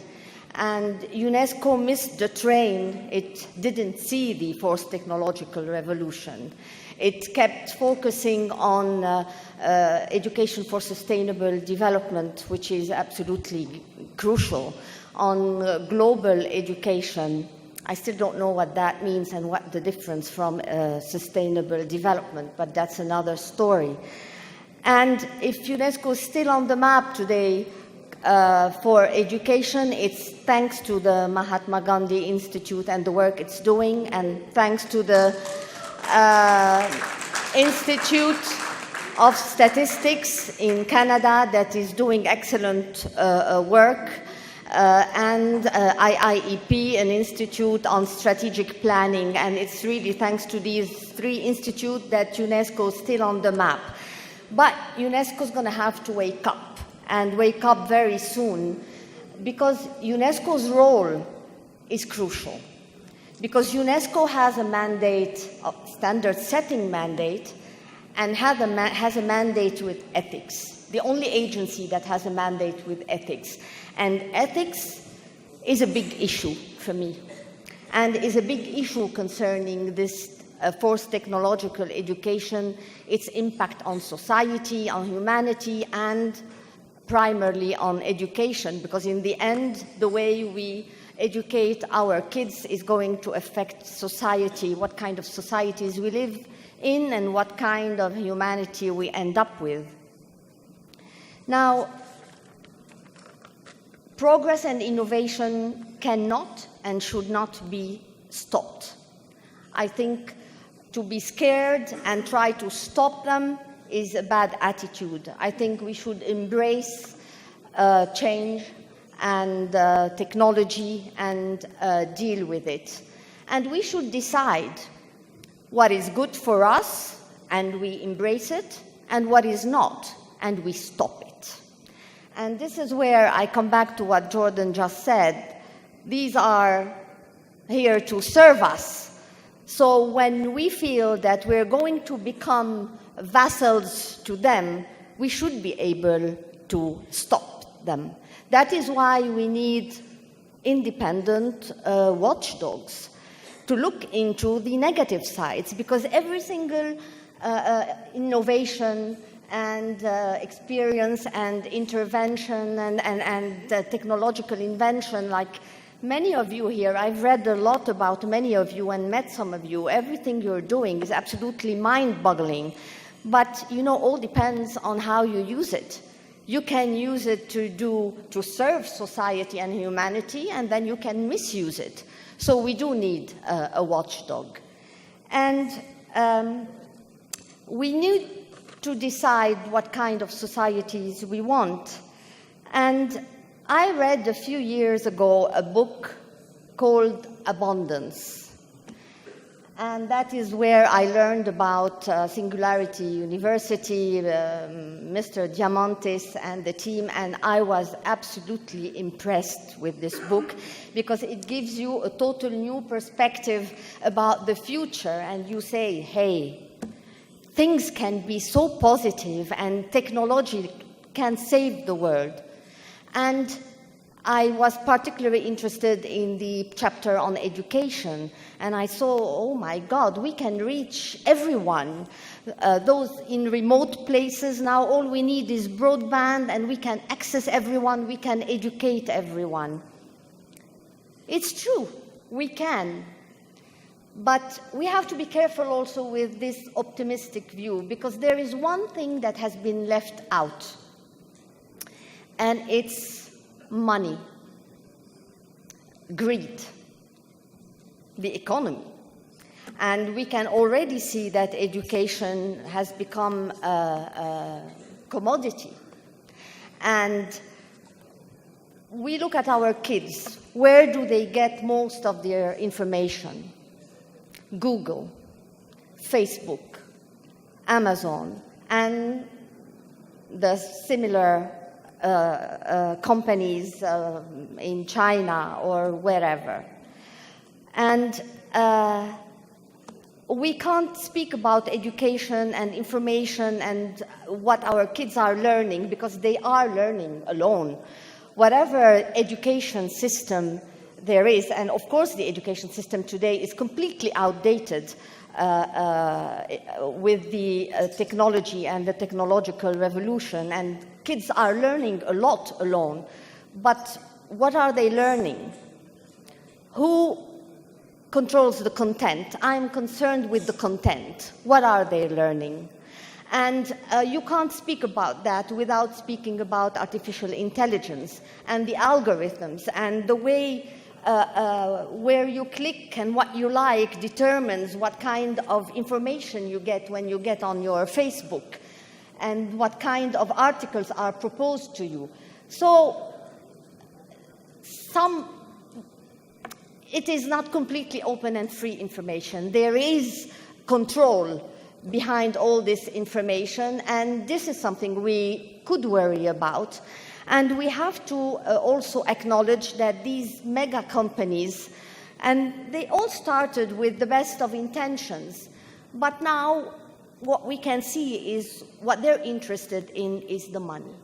And UNESCO missed the train. It didn't see the fourth technological revolution. It kept focusing on education for sustainable development, which is absolutely crucial, on global education. I still don't know what that means and what the difference from sustainable development, but that's another story. And if UNESCO is still on the map today for education, it's thanks to the Mahatma Gandhi Institute and the work it's doing, and thanks to the Institute of Statistics in Canada that is doing excellent work, and IIEP, an institute on strategic planning. And it's really thanks to these three institutes that UNESCO is still on the map. But UNESCO is going to have to wake up, and wake up very soon, because UNESCO's role is crucial. Because UNESCO has a mandate, a standard-setting mandate, and has a mandate with ethics. The only agency that has a mandate with ethics. And ethics is a big issue for me, and is a big issue concerning this fourth technological education, its impact on society, on humanity, and primarily on education, because in the end, the way we educate our kids is going to affect society, what kind of societies we live in, and what kind of humanity we end up with. Now, progress and innovation cannot and should not be stopped. I think to be scared and try to stop them is a bad attitude. I think we should embrace change and technology and deal with it. And we should decide what is good for us, and we embrace it, and what is not, and we stop it. And this is where I come back to what Jordan just said. These are here to serve us. So when we feel that we're going to become vassals to them, we should be able to stop them. That is why we need independent watchdogs to look into the negative sides, because every single innovation and experience and intervention and technological invention, like many of you here, I've read a lot about many of you and met some of you. Everything you're doing is absolutely mind-boggling. But, you know, all depends on how you use it. You can use it to serve society and humanity, and then you can misuse it. So we do need a watchdog. And we need to decide what kind of societies we want. And I read a few years ago a book called Abundance. And that is where I learned about Singularity University, Mr. Diamantis and the team, and I was absolutely impressed with this book because it gives you a total new perspective about the future, and you say, hey, things can be so positive and technology can save the world. And I was particularly interested in the chapter on education, and I saw, oh my God, we can reach everyone. Those in remote places now, all we need is broadband, and we can access everyone, we can educate everyone. It's true, we can. But we have to be careful also with this optimistic view, because there is one thing that has been left out, and it's money, greed, the economy. And we can already see that education has become a commodity. And we look at our kids. Where do they get most of their information? Google, Facebook, Amazon, and the similar companies in China or wherever. And we can't speak about education and information and what our kids are learning because they are learning alone. Whatever education system there is, and of course the education system today is completely outdated with the technology and the technological revolution, and kids are learning a lot alone. But what are they learning? Who controls the content? I'm concerned with the content. What are they learning? And you can't speak about that without speaking about artificial intelligence and the algorithms and the way where you click and what you like determines what kind of information you get when you get on your Facebook and what kind of articles are proposed to you. So it is not completely open and free information. There is control behind all this information, and this is something we could worry about. And we have to also acknowledge that these mega companies, and they all started with the best of intentions, but now what we can see is what they're interested in is the money.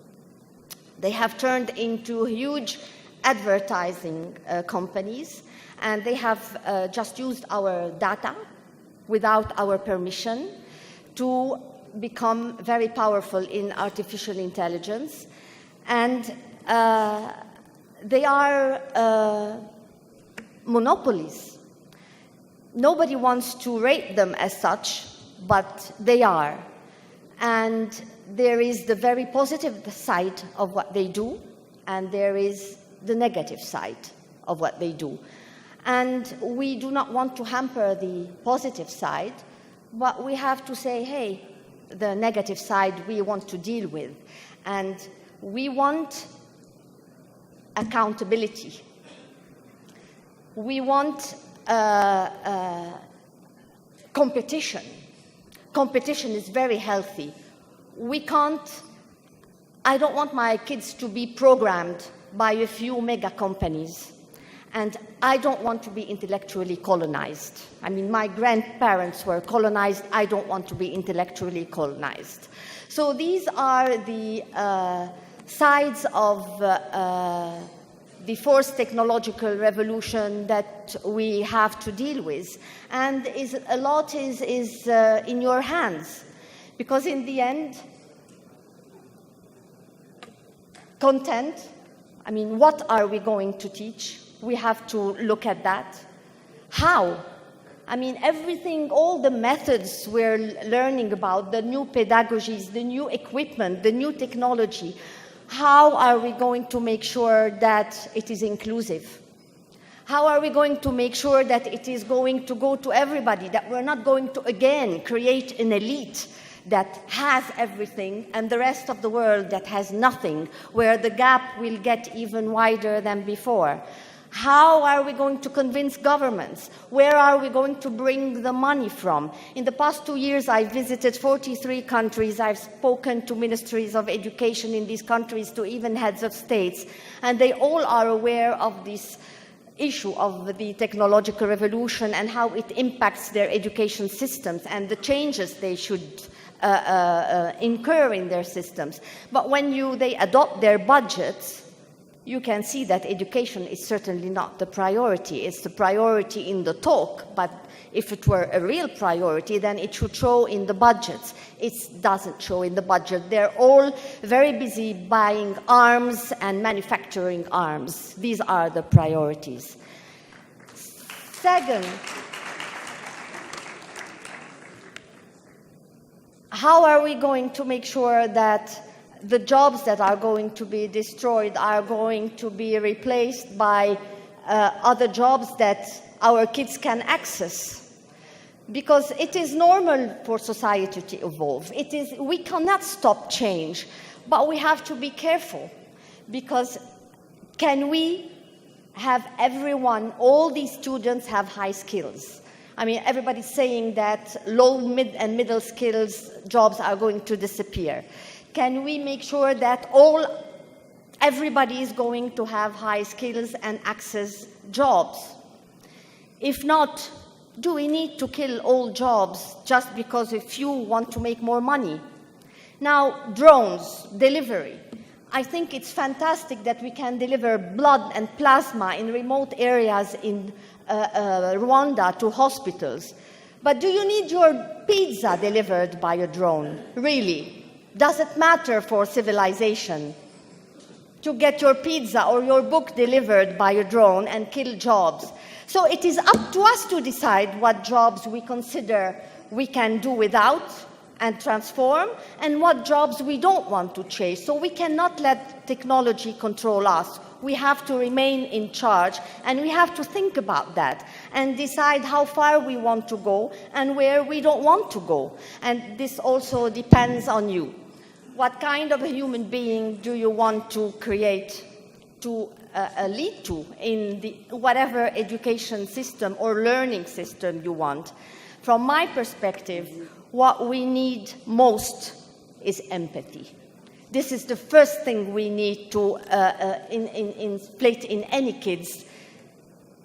They have turned into huge advertising companies, and they have just used our data without our permission to become very powerful in artificial intelligence. And they are monopolies. Nobody wants to rate them as such, but they are. And there is the very positive side of what they do, and there is the negative side of what they do. And we do not want to hamper the positive side, but we have to say, hey, the negative side we want to deal with. And we want accountability. We want competition. Competition is very healthy. I don't want my kids to be programmed by a few mega companies. And I don't want to be intellectually colonized. I mean, my grandparents were colonized. I don't want to be intellectually colonized. So these are the sides of the fourth technological revolution that we have to deal with. And a lot is in your hands. Because in the end, content, I mean, what are we going to teach? We have to look at that. How? I mean, everything, all the methods we're learning about, the new pedagogies, the new equipment, the new technology, how are we going to make sure that it is inclusive? How are we going to make sure that it is going to go to everybody, that we're not going to, again, create an elite that has everything and the rest of the world that has nothing, where the gap will get even wider than before? How are we going to convince governments? Where are we going to bring the money from? In the past 2 years, I visited 43 countries. I've spoken to ministries of education in these countries, to even heads of states, and they all are aware of this issue of the technological revolution and how it impacts their education systems and the changes they should incur in their systems. But when they adopt their budgets, you can see that education is certainly not the priority. It's the priority in the talk, but if it were a real priority, then it should show in the budgets. It doesn't show in the budget. They're all very busy buying arms and manufacturing arms. These are the priorities. Second, how are we going to make sure that the jobs that are going to be destroyed are going to be replaced by other jobs that our kids can access? Because it is normal for society to evolve. We cannot stop change, but we have to be careful, because can we have everyone, all these students have high skills? I mean, everybody's saying that low, mid, and middle skills jobs are going to disappear. Can we make sure that everybody is going to have high skills and access jobs? If not, do we need to kill all jobs just because a few want to make more money? Now, drones, delivery. I think it's fantastic that we can deliver blood and plasma in remote areas in Rwanda to hospitals. But do you need your pizza delivered by a drone? Really? Does it matter for civilization to get your pizza or your book delivered by a drone and kill jobs? So it is up to us to decide what jobs we consider we can do without and transform, and what jobs we don't want to chase. So we cannot let technology control us. We have to remain in charge, and we have to think about that and decide how far we want to go and where we don't want to go. And this also depends on you. What kind of a human being do you want to create, to lead to in the whatever education system or learning system you want? From my perspective, what we need most is empathy. This is the first thing we need to inflate in any kids.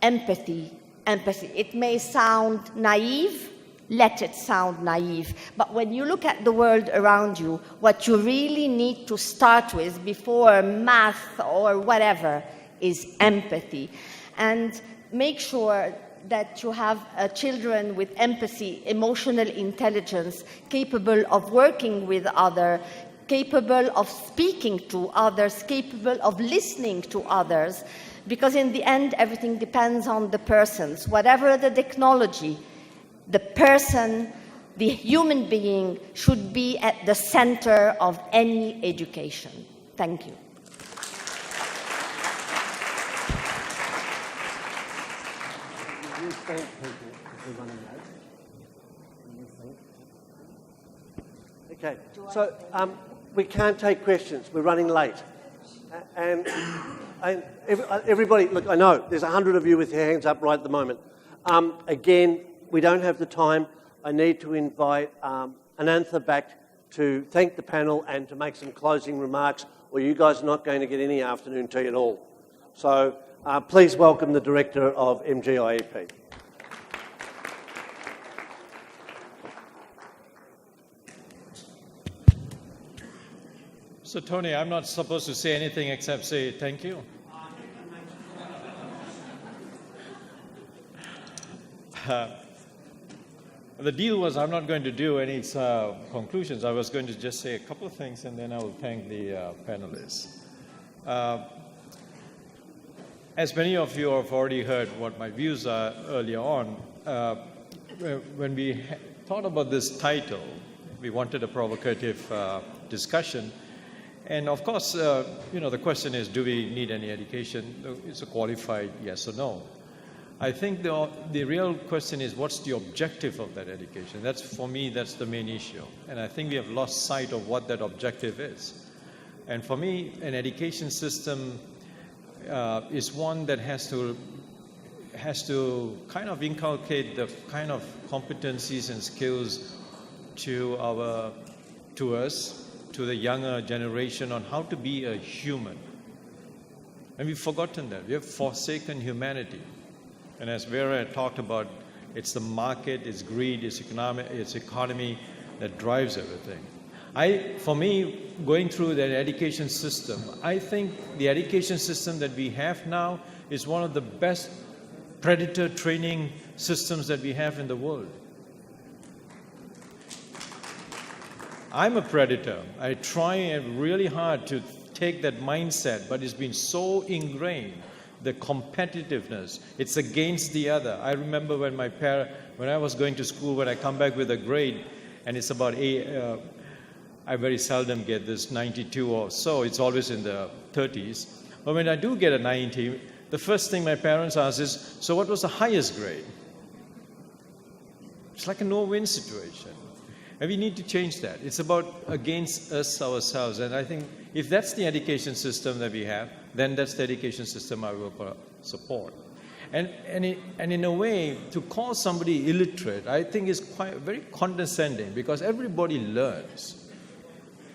Empathy. It may sound naive, let it sound naive. But when you look at the world around you, what you really need to start with before math or whatever is empathy. And make sure that you have children with empathy, emotional intelligence, capable of working with others, capable of speaking to others, capable of listening to others, because in the end, everything depends on the persons. Whatever the technology, the person, the human being should be at the center of any education. Thank you. Okay, so we can't take questions. We're running late. And everybody, look, I know there's 100 of you with your hands up right at the moment. Again, we don't have the time. I need to invite Anantha back to thank the panel and to make some closing remarks, or you guys are not going to get any afternoon tea at all. So please welcome the Director of MGIEP. So, Tony, I'm not supposed to say anything except say thank you. The deal was I'm not going to do any conclusions. I was going to just say a couple of things, and then I will thank the panelists. As many of you have already heard what my views are earlier on, when we thought about this title, we wanted a provocative discussion. And of course, the question is, do we need any education? It's a qualified yes or no. I think the real question is, what's the objective of that education? That's, for me, that's the main issue. And I think we have lost sight of what that objective is. And for me, an education system is one that has to kind of inculcate the kind of competencies and skills to us, to the younger generation, on how to be a human. And we've forgotten that. We have forsaken humanity. And as Vera talked about, it's the market, it's greed, it's economy that drives everything. For me, going through that education system, I think the education system that we have now is one of the best predator training systems that we have in the world. I'm a predator. I try really hard to take that mindset, but it's been so ingrained, the competitiveness. It's against the other. I remember when I was going to school, when I come back with a grade, and it's about I very seldom get this 92 or so. It's always in the 30s. But when I do get a 90, the first thing my parents ask is, so what was the highest grade? It's like a no-win situation. And we need to change that. It's about against us ourselves. And I think if that's the education system that we have, then that's the education system I will support. And in a way, to call somebody illiterate, I think is very condescending, because everybody learns.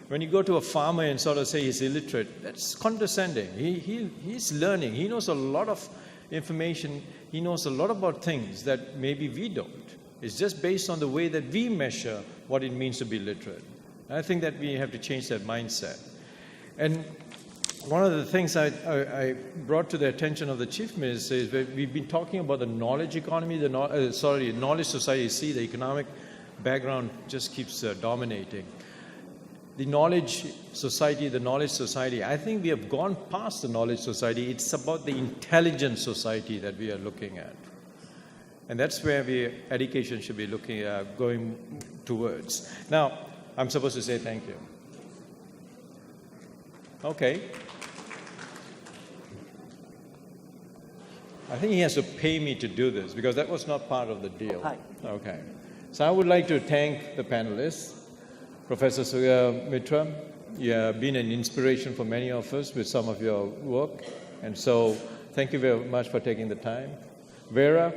When you go to a farmer and sort of say he's illiterate, that's condescending. He's learning. He knows a lot of information. He knows a lot about things that maybe we don't. It's just based on the way that we measure what it means to be literate. And I think that we have to change that mindset. And one of the things I brought to the attention of the Chief Minister is that we've been talking about the knowledge economy, knowledge society. See, the economic background just keeps dominating. The knowledge society, I think we have gone past the knowledge society. It's about the intelligent society that we are looking at. And that's where education should be going towards. Now, I'm supposed to say thank you. Okay. I think he has to pay me to do this because that was not part of the deal. Hi. Okay. So I would like to thank the panelists. Professor Sugata Mitra, you have been an inspiration for many of us with some of your work. And so thank you very much for taking the time. Vera,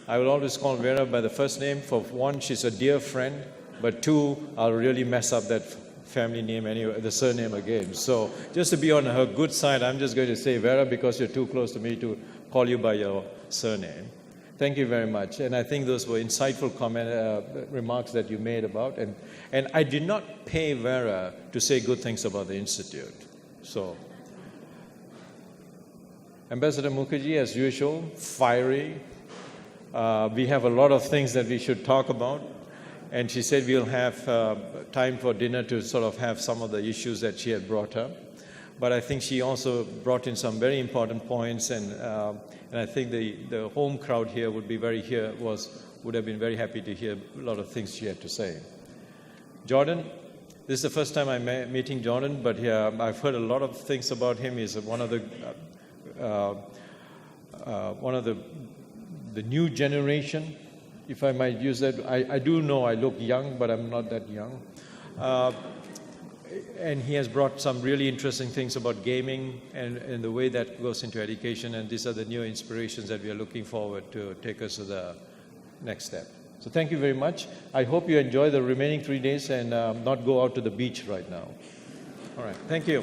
I will always call Vera by the first name. For one, she's a dear friend. But two, I'll really mess up that family name anyway, the surname again. So just to be on her good side, I'm just going to say Vera because you're too close to me to call you by your surname. Thank you very much. And I think those were insightful remarks that you made about. And I did not pay Vera to say good things about the Institute. So, Ambassador Mukherjee, as usual, fiery. We have a lot of things that we should talk about. And she said we'll have time for dinner to sort of have some of the issues that she had brought up. But I think she also brought in some very important points, and I think the home crowd here would have been very happy to hear a lot of things she had to say. Jordan, this is the first time I'm meeting Jordan, but I've heard a lot of things about him. He's one of the new generation, if I might use that. I do know I look young, but I'm not that young. And he has brought some really interesting things about gaming and the way that goes into education. And these are the new inspirations that we are looking forward to take us to the next step. So thank you very much. I hope you enjoy the remaining 3 days and not go out to the beach right now. All right. Thank you.